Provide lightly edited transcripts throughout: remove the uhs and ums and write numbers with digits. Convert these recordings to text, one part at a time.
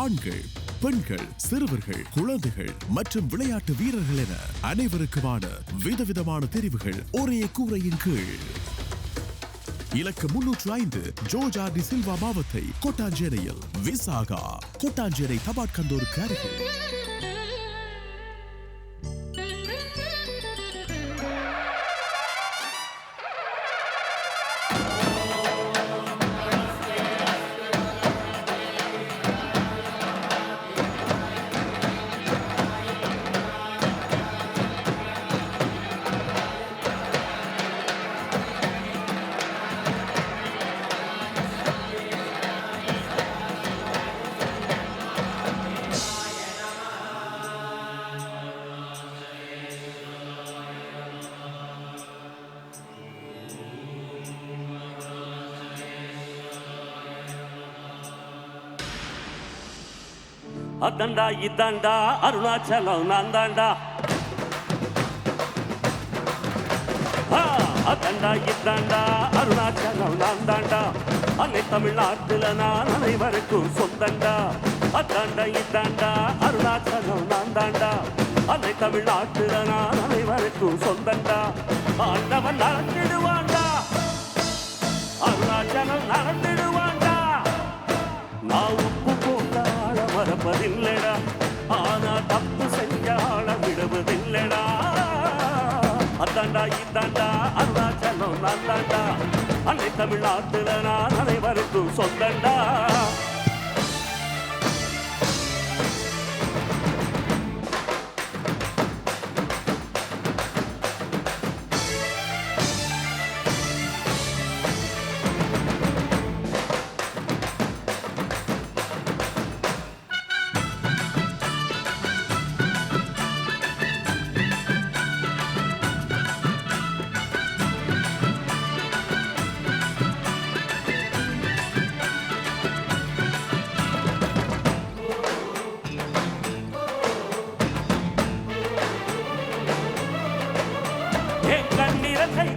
ஆண்கள், பெண்கள், சிறுவர்கள், குழந்தைகள் மற்றும் விளையாட்டு வீரர்கள் என அனைவருக்குமான விதவிதமான தெரிவுகள் ஒரே கூரையின் கீழ். இலக்கம் 305 ஜோர்ஜ் டி சில்வா மாவத்தை கொட்டாஞ்சேரியில் விசாகா கொட்டாஞ்சேரி தபாட்கந்தோருக்கு அருகில். அதாண்டா இதாண்டா அருணாச்சலம் நான் தாண்டா. அதாண்டா இதாண்டா அருணாச்சலம் நான் தாண்டா. அன்னை தமிழ்நாட்டுல நான் அனைவருக்கும் சொந்தண்டா. அதாண்டா இதாண்டா அருணாச்சலம் நான் தாண்டா. அன்னை தமிழ்நாட்டுல நான் அனைவருக்கும் சொந்தண்டா. ஆண்டவன் நடத்திடுவாண்டா, அருணாச்சலம் நடத்திடுவாண்டா. நான் உப்பு போட்டால மறப்பதில்லடா, ஆனா தப்பு செஞ்சால விடுவதில்லடா. அதாண்டா இதாண்டா அருணாச்சலம் நான் தாண்டா. அன்னை தமிழ்நாட்டுல நான் அனைவருக்கும் சொந்தண்டா.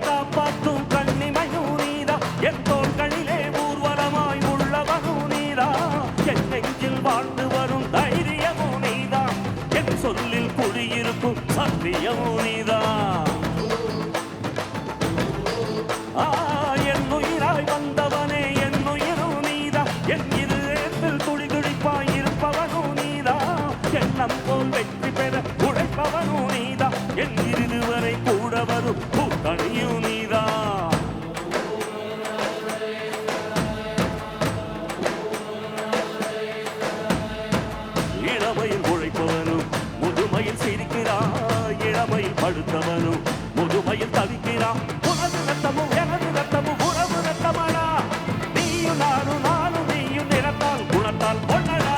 காப்பாற்றும் கண்ணிமையும் நீதா, என் தோள்களிலே ஊர்வலமாய் உள்ளவனும் நீதா. என் நெஞ்சில் வாழ்ந்து வரும் தைரியமும் நீதா, என் சொல்லில் குடியிருக்கும் சத்தியமும் நீதா. என் உயிராய் வந்தவனே என் உயிரும் நீதா, என் இதயத்தில் துடி துடிப்பாய் இருப்பவனும் நீதா. எண்ணம் போல் வெற்றி பெற உழைப்பவனும் நீதா, என் இறுதி வரை கூட வரும் கூட்டணியும் நீதா. இளமையில் உழைப்பவனும் முதுமையில் சிரிக்கிறான், இளமையில் படுத்தவனும் முதுமையில் தவிக்கிறான். உனது ரத்தமும் எனது ரத்தமும் உறவு ரத்தமாடா, நீயும் நானும் நானும் நீயும் நிறத்தால் குணத்தால் பொண்ணடா.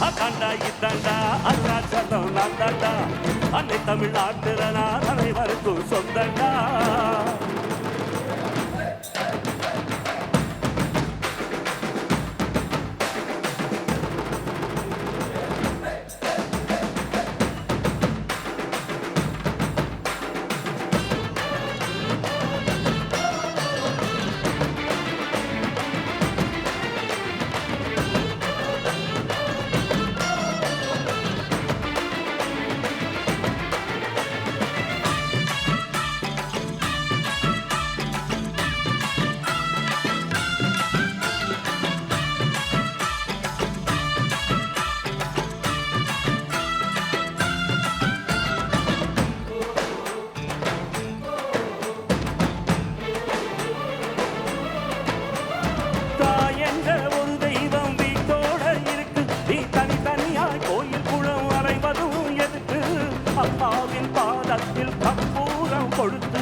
அதாண்டா இதாண்டா அருணாச்சலம் நான் தாண்டா. அன்னை தமிழ்நாட்டுல நான் அனைவருக்கும் சொந்தண்டா. கொடுத்து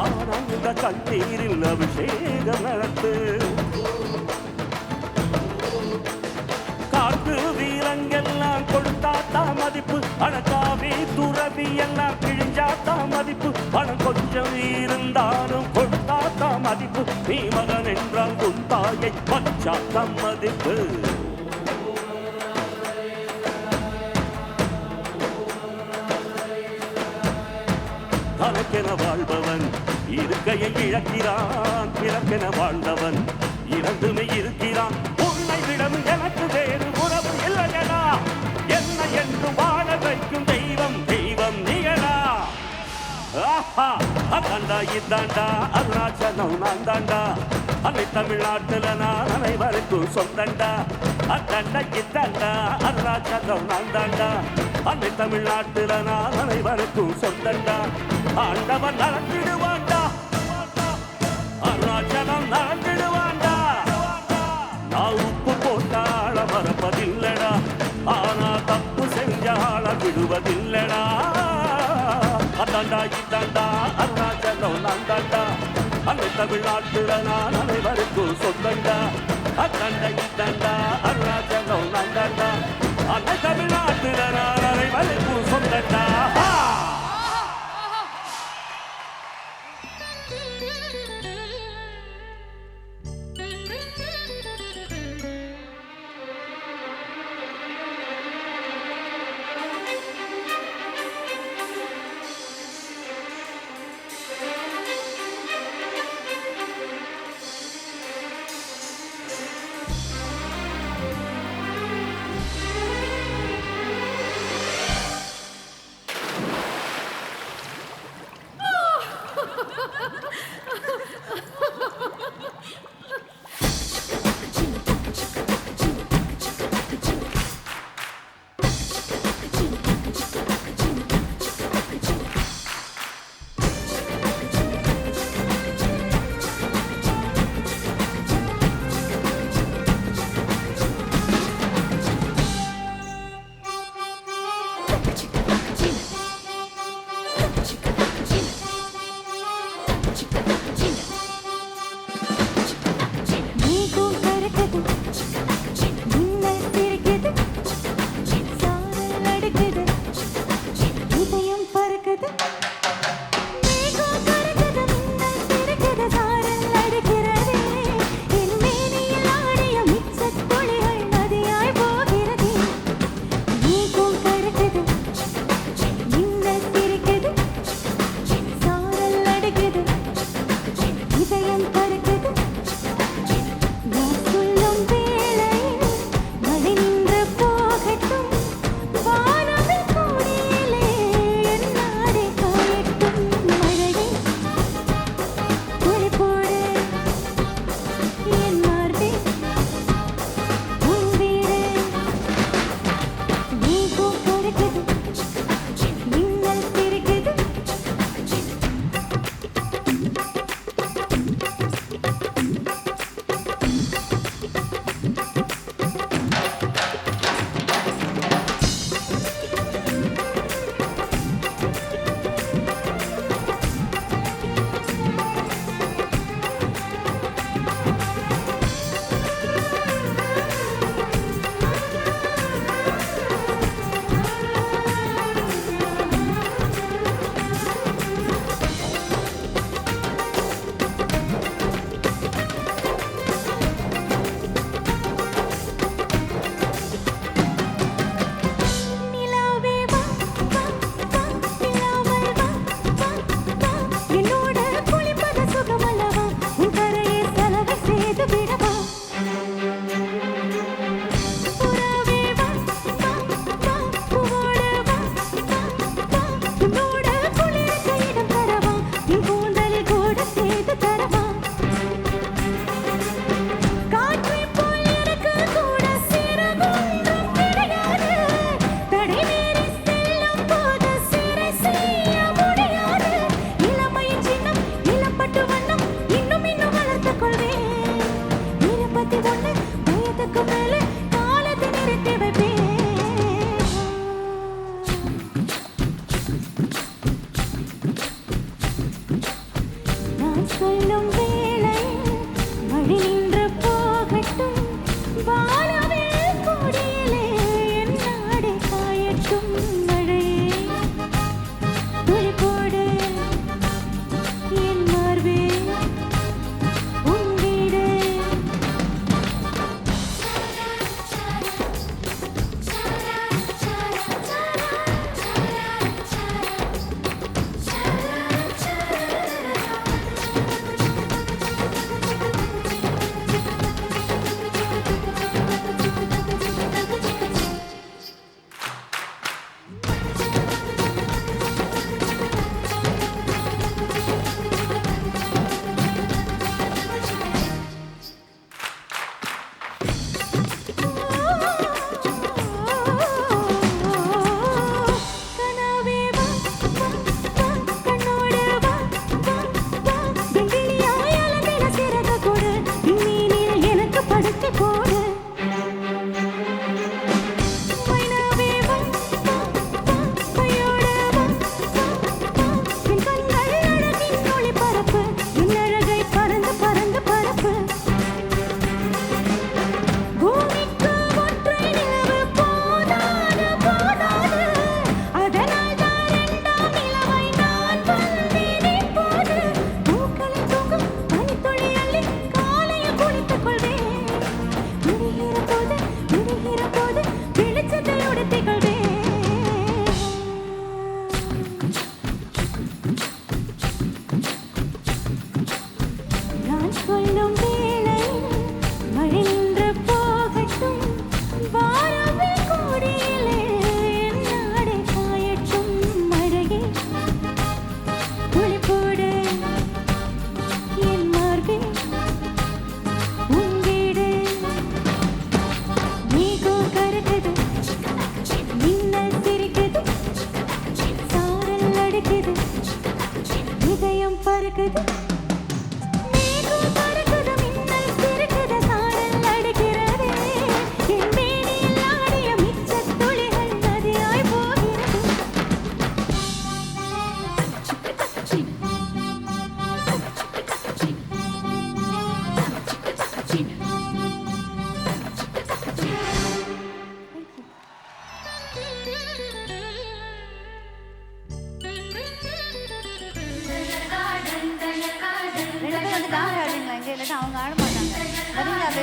ஆனந்த கண்ணீரில் அபிஷேகம் நடத்து. காட்டு வீரங்கெல்லாம் கொடுத்தாத்தா மதிப்பு, அடக்காவி துறவி எல்லாம் கிழிஞ்சாத்தா மதிப்பு. பணம் கொஞ்சம் இருந்தாலும் கொடுத்தாத்தா மதிப்பு, நீ மகன் என்றால் உன் தாயை பச்சாத்தா மதிப்பு. தனக்கென வாழ்பவன் இருக்கையை இழக்கிறான், பிறக்கென வாழ்ந்தவன் இறந்துமே இருக்கிறான். உன்னை விடம் எனக்கு அதாண்டா இதாண்டா அருணாச்சலம் நான் தாண்டா அன்னை தமிழ்நாட்டுல நான் அனைவருக்கும் சொந்தண்டா அதாண்டா இதாண்டா அருணாச்சலம் நான் தாண்டா அன்னை தமிழ்நாட்டுல நான் அனைவருக்கும் சொந்தண்டா ஆண்டவன் நடத்திடுவாண்டா அருணாச்சலம் நடத்திடுவாண்டா நான் உப்பு போட்டாள மறப்பதில்லடா ஆனா தப்பு செஞ்சாள விடுவதில்லடா அதாண்டா இதாண்டா அருணாச்சலம் நான் தாண்டா அன்னை தமிழ்நாட்டுல நான் அனைவருக்கும் சொந்தண்டா அதாண்டா இதாண்டா அருணாச்சலம் நான் தாண்டா அன்னை தமிழ்நாட்டுல நான் அனைவருக்கும் சொந்தண்டா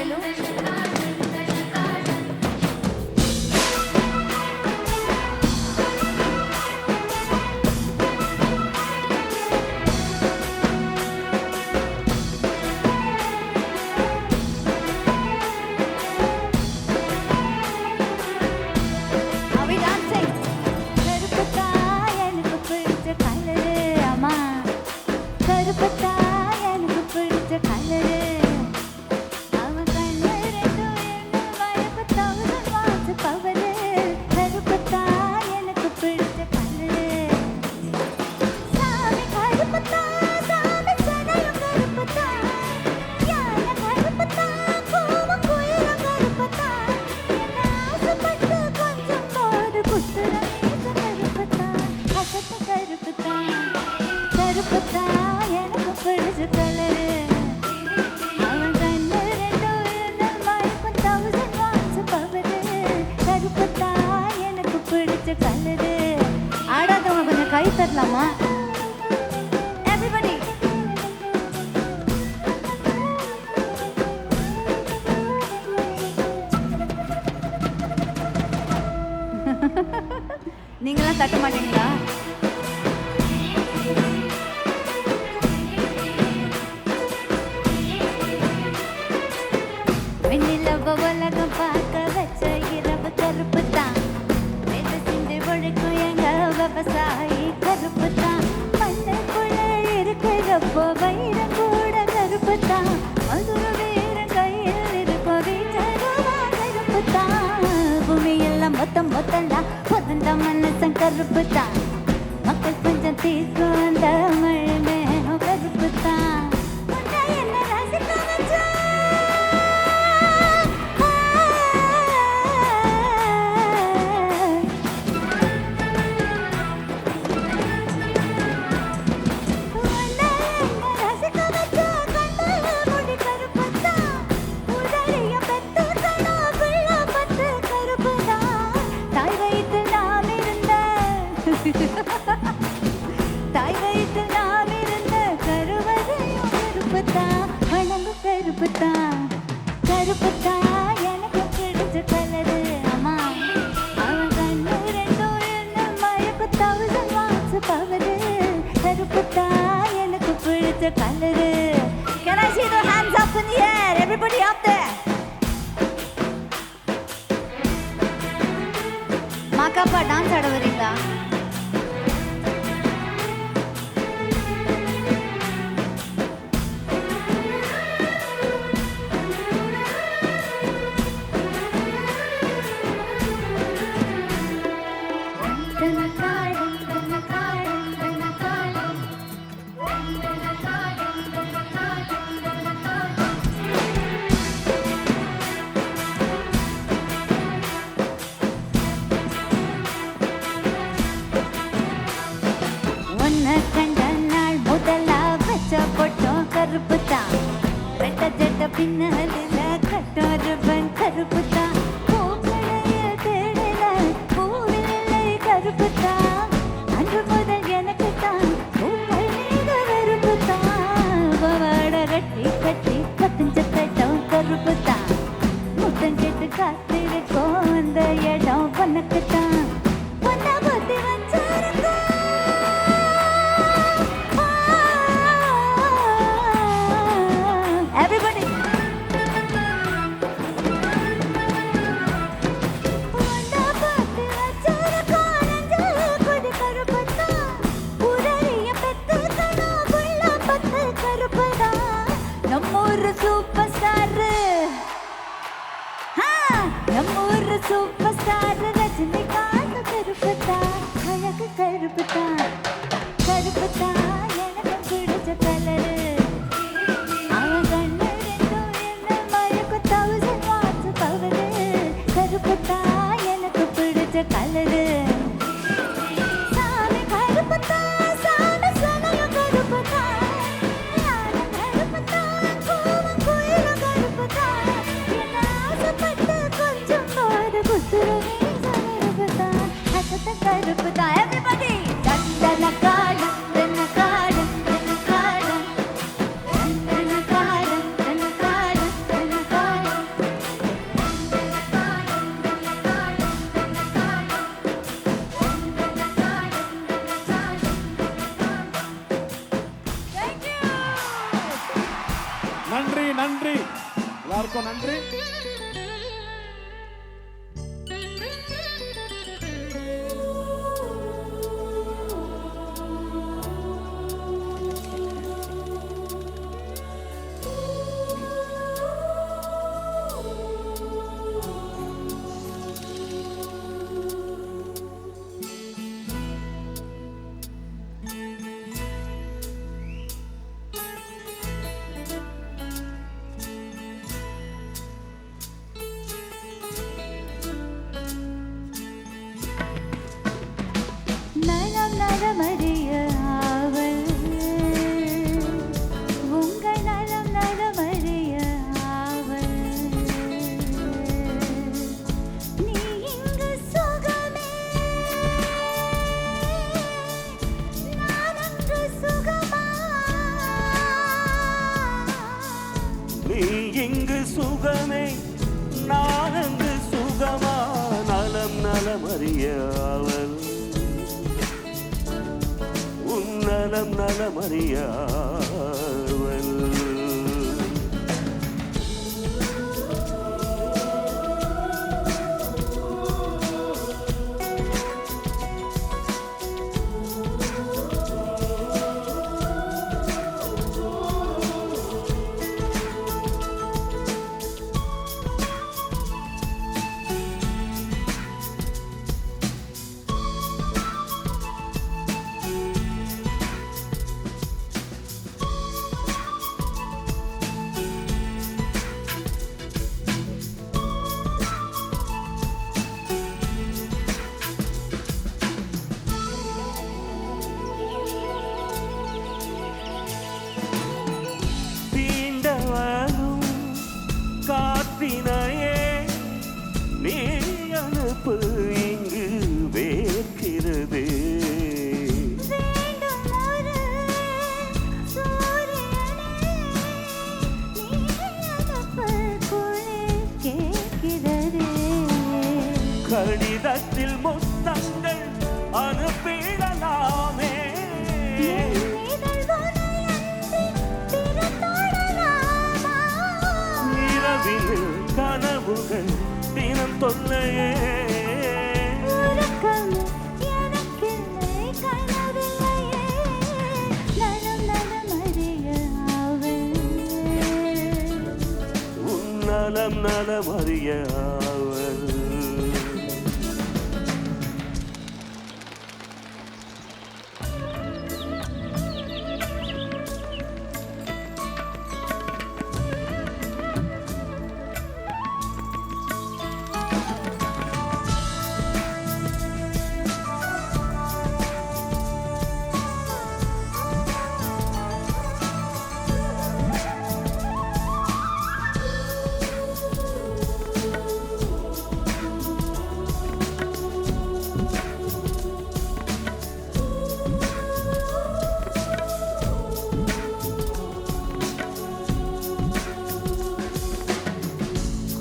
வேலும் ஆடாதவங்க கொஞ்சம் கை தரலாமா எவ்ரிபடி நீங்களாம் தட்ட மாட்டீங்களா வெண்ணிலவ உலகம் பார்க்க வச்ச இரவு கருப்பு தான் வேலை செஞ்சு ஒழிக்கும் எங்க விவசாயி கருப்பு தான் மண்ணுக்குள்ள இருக்கிறப்போ வைரம் கூட கருப்பு தான் மதுர வீரன் கையில் இருக்கும் வீச்சருவா கருப்பு தான் பூமியெல்லாம் மொத்தம்லாம் பொதந்த மனசன் கருப்பு தான் மக்கள் கொஞ்சம் தீர்க்கும் அந்த மழை மேகம் கருப்பு தான் என்ன ரசிக்க வச்சா தாய் வயிற்று நாம் இருந்த கருவறையும் கருப்புத்தான் வணங்கு கருப்புத்தான் கருப்புத்தான் எனக்கு பிடிச்ச கலரு அம்மா அவன் கண்ணு ரெண்டும் என்ன மயக்கு 1000 வாட்ஸ் பவரு கருப்புத்தான் எனக்கு பிடிச்ச colour Can I see the hands up in the air? Everybody up there. Ma Ka Pa dance ஆட வரீங்களா கண்ட நாள் முதலா வச்ச பொட்டும் கருப்பு தான் ரெட்ட ஜட்ட பின்னாலில் கட்டும் ரிப்பன் கருப்பு தான் பூக்களையில் தேடல பூவில் இல்லை கருப்பு தான் அன்று முதல் எனக்கு தான் பூக்கள் மீது வெறுப்பு தான் பவாட கட்டி கட்டி பத்தஞ்ச கட்டும் கருப்பு தான் முத்தம் கேட்டு காத்திருக்கோம் அந்த இடம் உனக்கு தான் பொன்ன புத்தி வச்சிருக்கோம் Everybody. நம்மூர் சூப்பர் ஸ்டார் நம்மூர் சூப்பர் ஸ்டார் ரஜினிகாந்த் கருப்புதா அழகு கருப்புதா கருப்புதா எனக்கு பிடிச்ச கலரு எனக்கு பிடிச்ச கலரு சாமி கருப்புத்தா சாமி சமயம் கருப்புத்தா யானை கருப்புத்தா பூவன் குயிலும் கருப்புத்தா என்ன ஆசைப்பட்டு கொஞ்சம் போது குத்துருவே கருப்புத்தா அசத்த கருப்புத்தா everybody தண்டன காலம் தென்ன காலம் தென்ன காலம் தண்டன காலம் தென்ன காலம் தென்ன காலம் நன்றி. நலம் நலமறிய ஆவல் உங்கள் நலம் நலமறிய ஆவல் நீ இங்கு சுகமே நான் அங்கு சுகமா நீ இங்கு சுகமே நான் அங்கு சுகமா நலம் நலமறிய அவள் உன் நலம் நலமறிய அவள் தீண்டவரும் காற்றினையே நீ அனுப்பு இங்கு வேர்க்கிறது வேண்டும் ஒரு சூரியனே நீ அனுப்பு குளிர் கேட்கிறது கடிதத்தில் முத்தங்கள் அனுப்பிடலாமே இரவில் கனவுகள் தினம் தொல்லையே உன் நலம் நலமறிய அவள்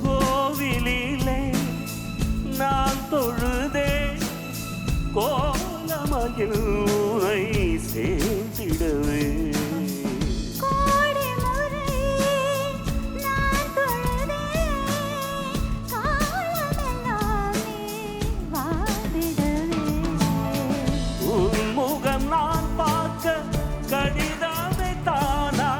கோவிலிலே நான் தொழுதே கோலமகில் உனை சேர்ந்திடவே உன் முகம் நான் பார்க்க கடிதமே தானா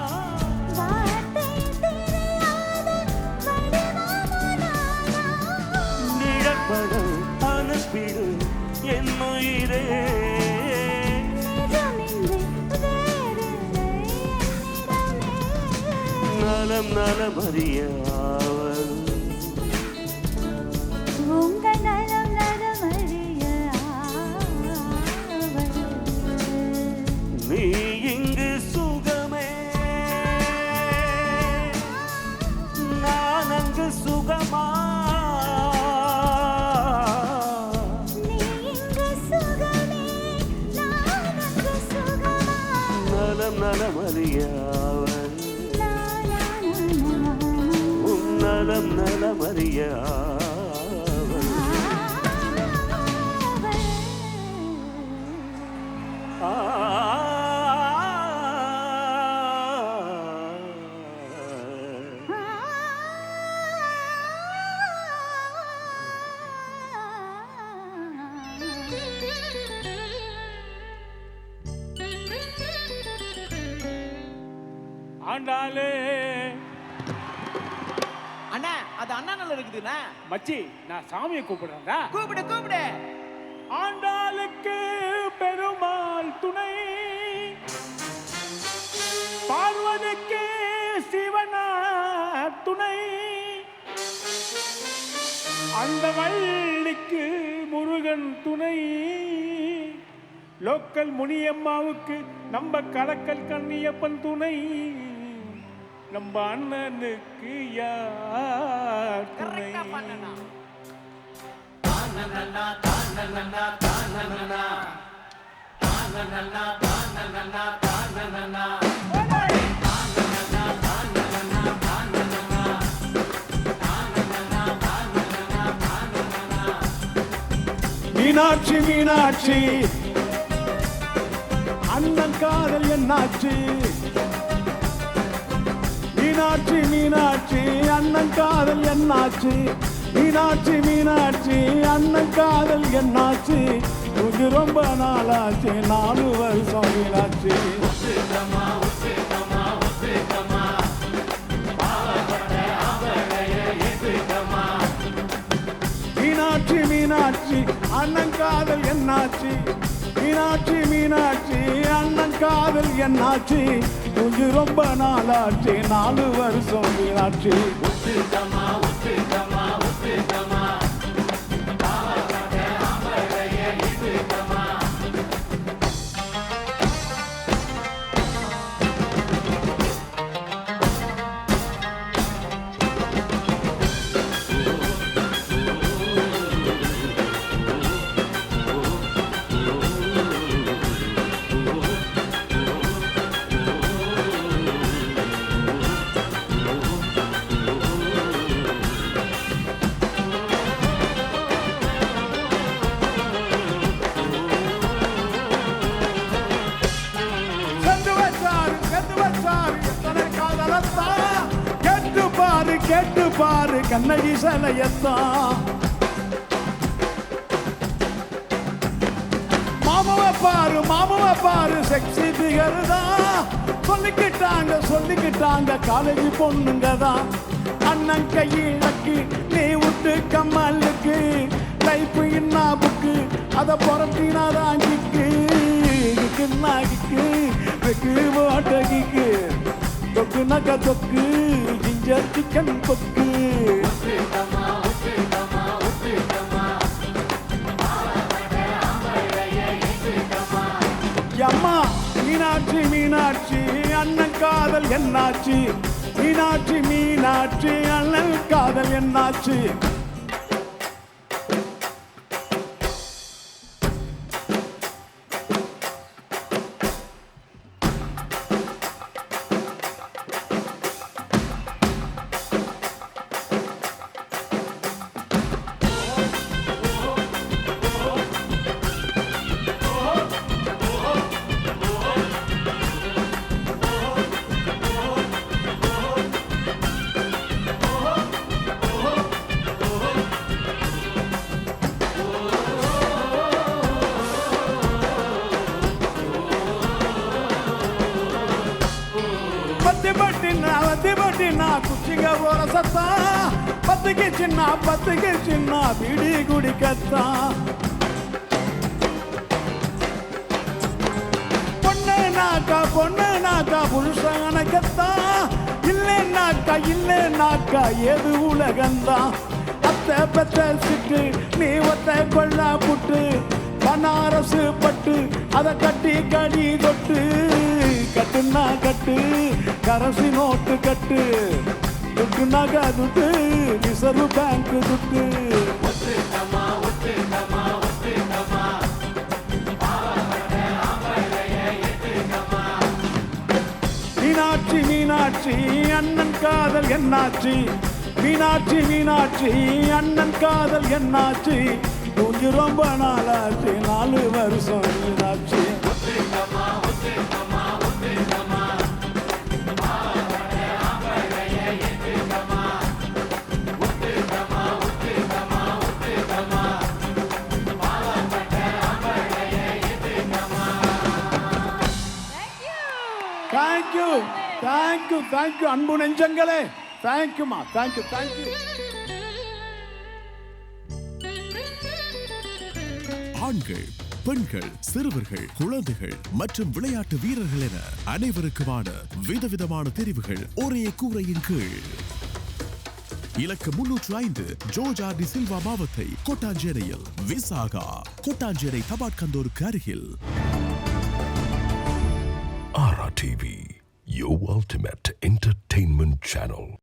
நிழற்படம் அனுப்பிடு என் உயிரே நலம் நலமறிய அவள் உங்கள் நலம் நலமறிய ஆவல் நீ இங்கு சுகமே நான் அங்கு சுகமா நலம் நலமறிய அவள் உன் நலம் நலமறிய அவள் ஆண்டாளே. அண்ணா அது அண்ணா நல்ல இருக்குதுண்ணா. மச்சி நான் சாமியை கூப்பிடுறேன்டா. கூப்பிடு கூப்பிடு. ஆண்டாளுக்கு பெருமாள் துணை, பார்வதிக்கு சிவனார் துணை, அந்த வள்ளிக்கு முருகன் துணை, லோக்கல் முனியம்மாவுக்கு நம்ம கலக்கல் கண்ணியப்பன் துணை, நம்ம அண்ணனுக்கு யார் துணை? மீனாட்சி மீனாட்சி அண்ணன் காதல் என்னாச்சு? மீனாட்சி மீனாட்சி அண்ணன் காதல் என்னாச்சு? மீனாட்சி மீனாட்சி அண்ணன் காதல் என்னாச்சு? இது ரொம்ப நாளாச்சு, 4 வருஷம் மீனாட்சி. மீனாட்சி மீனாட்சி அண்ணன் காதல் என்னாச்சு? மீனாட்சி மீனாட்சி அண்ணன் காதல் என்னாச்சு? இது ரொம்ப நாளாச்சு, 4 வருஷம் மீனாட்சி. கேட்டு பாரு கண்ணகி சலையத்தான். மாமவ பாரு செக்ஸி திகர்தான். சொல்லிக்கிட்டாங்க காலேஜ் பொண்ணுங்க தான். அண்ணன் கையிலக்கு நீ விட்டு கம்மலுக்கு, லைஃப் இன்னா புக்கு அதை புறத்தினாதான் கிக்கு கிக்கு வெக்கு ஓட்டகிக்கு தொக்கு நக தொக்கு ஜிஞ்சர் சிக்கன் பொக்கு. அம்மா மீனாட்சி மீனாட்சி அண்ணன் காதல் என்னாச்சு? மீனாட்சி மீனாட்சி அண்ணன் காதல் என்னாச்சு? பத்தினா குச்சிங்க போற சத்தா, பத்துக்கு சின்ன பீடி குடிக்கத்தா. பொண்ணு நாக்கா புருஷனக்கத்தா. இல்லைன்னாக்கா ஏது உலகந்தான். அத்தை பெத்த சிட்டு நீ ஒத்த கொள்ளா புட்டு, பனாரசு பட்டு அதை கட்டி கடி தொட்டு. கட்டுனா கட்டு கரசி நோட்டு கட்டு, துட்டு நகை துட்டு ரிசர்வ் பேங்க் துட்டு. மீனாட்சி மீனாட்சி அண்ணன் காதல் என்னாச்சு? மீனாட்சி மீனாட்சி அண்ணன் காதல் என்னாச்சு? கொஞ்சம் ரொம்ப நாளாச்சு, 4 வருஷம் மீனாட்சி. Thank you. தேங்க்யூ அன்பு நெஞ்சங்களே. தேங்க்யூமா, தேங்க்யூ. ஆண்கள், பெண்கள், சிறுவர்கள், குழந்தைகள் மற்றும் விளையாட்டு வீரர்கள் என அனைவருக்குமான விதவிதமான தெரிவுகள் ஒரே கூரையின் கீழ். இலக்கம் 305 ஜோர்ஜ் ஆர் டி சில்வா மாவத்தை கொட்டாஞ்சேரியில் விசாகா கொட்டாஞ்சேரி தபாட்கந்தோருக்கு அருகில். Ara TV, your ultimate entertainment channel.